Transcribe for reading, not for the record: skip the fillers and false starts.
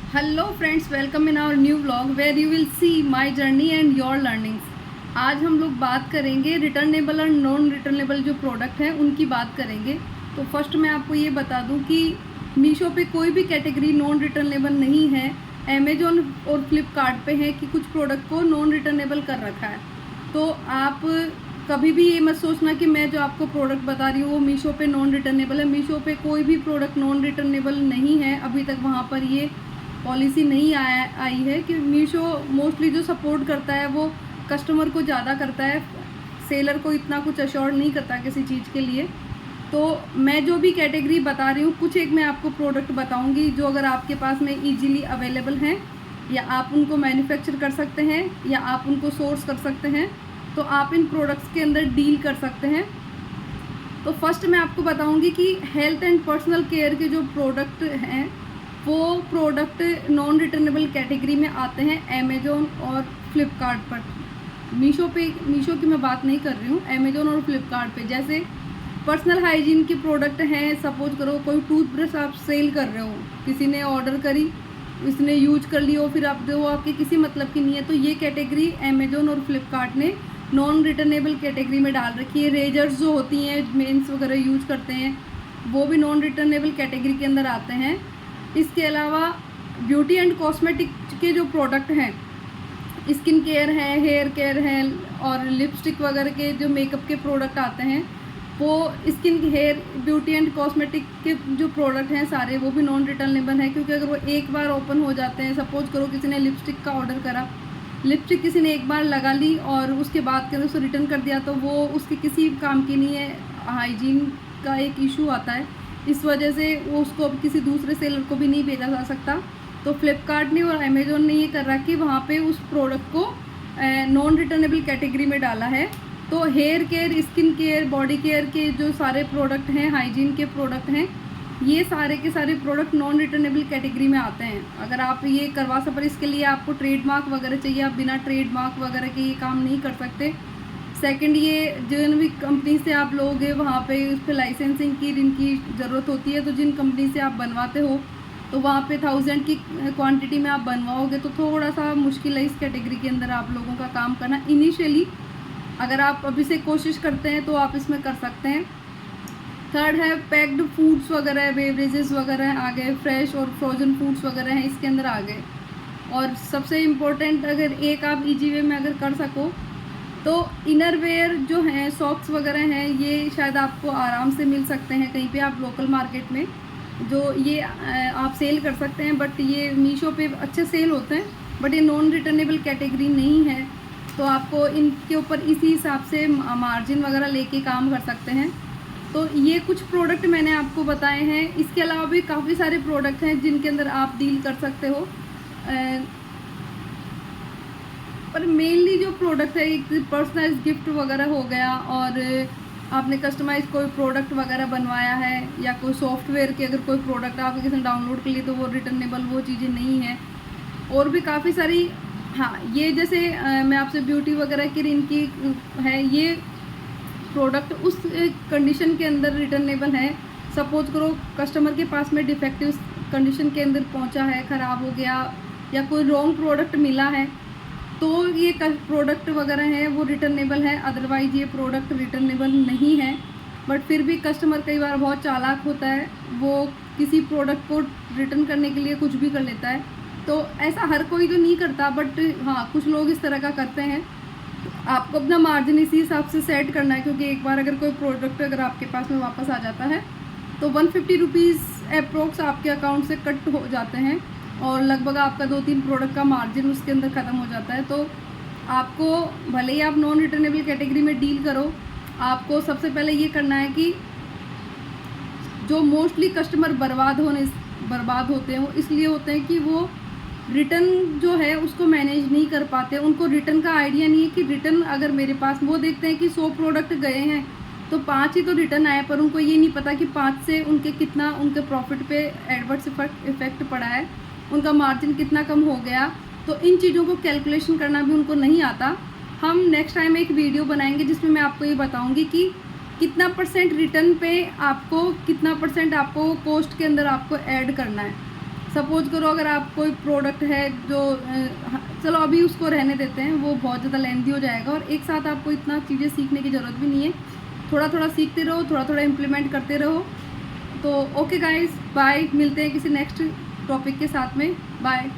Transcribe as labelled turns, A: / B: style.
A: Hello friends, welcome in our new vlog where you will see my journey and your learnings. आज हम लोग बात करेंगे returnable और नॉन रिटर्नेबल जो प्रोडक्ट हैं उनकी बात करेंगे। तो फर्स्ट मैं आपको ये बता दूं कि मीशो पे कोई भी कैटेगरी नॉन रिटर्नेबल नहीं है। अमेजोन और फ्लिपकार्ट पे है कि कुछ प्रोडक्ट को नॉन रिटर्नेबल कर रखा है। तो आप कभी भी ये मत सोचना कि मैं जो आपको प्रोडक्ट बता रही हूँ वो मीशो पे नॉन रिटर्नेबल है। मीशो पे कोई भी प्रोडक्ट नॉन रिटर्नेबल नहीं है। अभी तक वहाँ पर ये पॉलिसी नहीं आई है कि मीशो मोस्टली जो सपोर्ट करता है वो कस्टमर को ज़्यादा करता है, सेलर को इतना कुछ अश्योर नहीं करता किसी चीज़ के लिए। तो मैं जो भी कैटेगरी बता रही हूँ, कुछ एक मैं आपको प्रोडक्ट बताऊँगी जो अगर आपके पास में ईजीली अवेलेबल हैं या आप उनको मैन्युफैक्चर कर सकते हैं या आप उनको सोर्स कर सकते हैं, तो आप इन प्रोडक्ट्स के अंदर डील कर सकते हैं। तो फर्स्ट मैं आपको बताऊँगी कि हेल्थ एंड पर्सनल केयर के जो प्रोडक्ट हैं वो प्रोडक्ट नॉन रिटर्नेबल कैटेगरी में आते हैं अमेजोन और फ्लिपकार्ट पर। मीशो की मैं बात नहीं कर रही हूँ, अमेजोन और फ्लिपकार्ट पे। जैसे पर्सनल हाइजीन के प्रोडक्ट हैं, सपोज करो कोई टूथब्रश आप सेल कर रहे हो, किसी ने ऑर्डर करी, इसने यूज कर ली हो, फिर आप वो आपके किसी मतलब की नहीं है, तो ये कैटेगरी अमेजोन और फ्लिपकार्ट ने नॉन रिटर्नेबल कैटेगरी में डाल रखी है। रेजर्स जो होती हैं, मेंस वगैरह यूज करते हैं, वो भी नॉन रिटर्नेबल कैटेगरी के अंदर आते हैं। इसके अलावा ब्यूटी एंड कॉस्मेटिक के जो प्रोडक्ट हैं, स्किन केयर है, हेयर केयर है और लिपस्टिक वगैरह के जो मेकअप के प्रोडक्ट आते हैं, वो skin hair beauty and cosmetic के जो प्रोडक्ट हैं सारे वो भी नॉन रिटर्नेबल हैं। क्योंकि अगर वो एक बार ओपन हो जाते हैं, सपोज करो किसी ने लिपस्टिक का ऑर्डर करा, लिपस्टिक किसी ने एक बार लगा ली और उसके बाद के अंदर उसे रिटर्न कर दिया, तो वो उसके किसी काम की नहीं है। हाइजीन का एक इशू आता है, इस वजह से वो उसको अब किसी दूसरे सेलर को भी नहीं भेजा जा सकता। तो फ्लिपकार्ट ने और अमेजोन ने ये कर रहा कि वहाँ पे उस प्रोडक्ट को नॉन रिटर्नेबल कैटेगरी में डाला है। तो hair care, skin care, body care के जो सारे प्रोडक्ट हैं, हाइजीन के प्रोडक्ट हैं, ये सारे के सारे प्रोडक्ट नॉन रिटर्नेबल कैटेगरी में आते हैं। अगर आप ये करवा सकते, इसके लिए आपको ट्रेडमार्क वगैरह चाहिए, आप बिना ट्रेडमार्क वगैरह के ये काम नहीं कर सकते। सेकंड, ये जिन भी कंपनी से आप लोगे वहाँ पे उस पर लाइसेंसिंग की जिनकी ज़रूरत होती है, तो जिन कंपनी से आप बनवाते हो तो वहाँ पे 1000 की क्वांटिटी में आप बनवाओगे तो थोड़ा सा मुश्किल है इस कैटेगरी के अंदर आप लोगों का काम करना इनिशियली। अगर आप अभी से कोशिश करते हैं तो आप इसमें कर सकते हैं। थर्ड है पैक्ड फूड्स वगैरह, बेवरेजेस वगैरह आ गए, फ्रेश और फ्रोज़न फूड्स वगैरह हैं इसके अंदर आ गए। और सबसे इम्पोर्टेंट, अगर एक आप ईजी वे में अगर कर सको तो इनर वेयर जो हैं, सॉक्स वगैरह हैं, ये शायद आपको आराम से मिल सकते हैं कहीं पे आप लोकल मार्केट में, जो ये आप सेल कर सकते हैं। बट ये मीशो पे अच्छे सेल होते हैं, बट ये नॉन रिटर्नेबल कैटेगरी नहीं है, तो आपको इनके ऊपर इसी हिसाब से मार्जिन वगैरह लेके काम कर सकते हैं। तो ये कुछ प्रोडक्ट मैंने आपको बताए हैं। इसके अलावा भी काफ़ी सारे प्रोडक्ट हैं जिनके अंदर आप डील कर सकते हो, पर मेनली जो प्रोडक्ट है, एक पर्सनलाइज गिफ्ट वगैरह हो गया, और आपने कस्टमाइज कोई प्रोडक्ट वगैरह बनवाया है, या कोई सॉफ्टवेयर के अगर कोई प्रोडक्ट आपके किसी ने डाउनलोड कर लिए तो वो रिटर्नेबल वो चीज़ें नहीं हैं। और भी काफ़ी सारी, हाँ, ये जैसे मैं आपसे ब्यूटी वगैरह की इनकी है, ये प्रोडक्ट उस कंडीशन के अंदर रिटर्नेबल है। सपोज करो कस्टमर के पास में डिफेक्टिव कंडीशन के अंदर पहुंचा है, ख़राब हो गया या कोई रॉन्ग प्रोडक्ट मिला है, तो ये प्रोडक्ट वगैरह हैं वो रिटर्नेबल है। अदरवाइज़ ये प्रोडक्ट रिटर्नेबल नहीं है। बट फिर भी कस्टमर कई बार बहुत चालाक होता है, वो किसी प्रोडक्ट को रिटर्न करने के लिए कुछ भी कर लेता है। तो ऐसा हर कोई तो नहीं करता, बट हाँ, कुछ लोग इस तरह का करते हैं। आपको अपना मार्जिन इसी हिसाब से सेट करना है, क्योंकि एक बार अगर कोई प्रोडक्ट अगर आपके पास में वापस आ जाता है तो 150 रुपीज़ अप्रोक्स आपके अकाउंट से कट हो जाते हैं, और लगभग आपका 2-3 प्रोडक्ट का मार्जिन उसके अंदर ख़त्म हो जाता है। तो आपको, भले ही आप नॉन रिटर्नेबल कैटेगरी में डील करो, आपको सबसे पहले ये करना है कि जो मोस्टली कस्टमर बर्बाद होते हैं वो इसलिए होते हैं कि वो रिटर्न जो है उसको मैनेज नहीं कर पाते। उनको रिटर्न का आइडिया नहीं है कि रिटर्न अगर मेरे पास, वो देखते हैं कि 100 प्रोडक्ट गए हैं तो 5 ही तो रिटर्न आए, पर उनको ये नहीं पता कि 5 से उनके कितना उनके प्रॉफिट पे एडवर्स इफेक्ट पड़ा है, उनका मार्जिन कितना कम हो गया। तो इन चीज़ों को कैलकुलेशन करना भी उनको नहीं आता। हम नेक्स्ट टाइम एक वीडियो बनाएंगे जिसमें मैं आपको ये बताऊंगी कि कितना परसेंट रिटर्न पे आपको, कितना परसेंट आपको कॉस्ट के अंदर आपको ऐड करना है। सपोज करो अगर आप कोई प्रोडक्ट है जो चलो अभी उसको रहने देते हैं, वो बहुत ज़्यादा लेंथी हो जाएगा और एक साथ आपको इतना चीज़ें सीखने की ज़रूरत भी नहीं है। थोड़ा थोड़ा सीखते रहो, थोड़ा थोड़ा इम्प्लीमेंट करते रहो। तो ओके गाइस, बाय, मिलते हैं किसी नेक्स्ट टॉपिक के साथ में। बाय।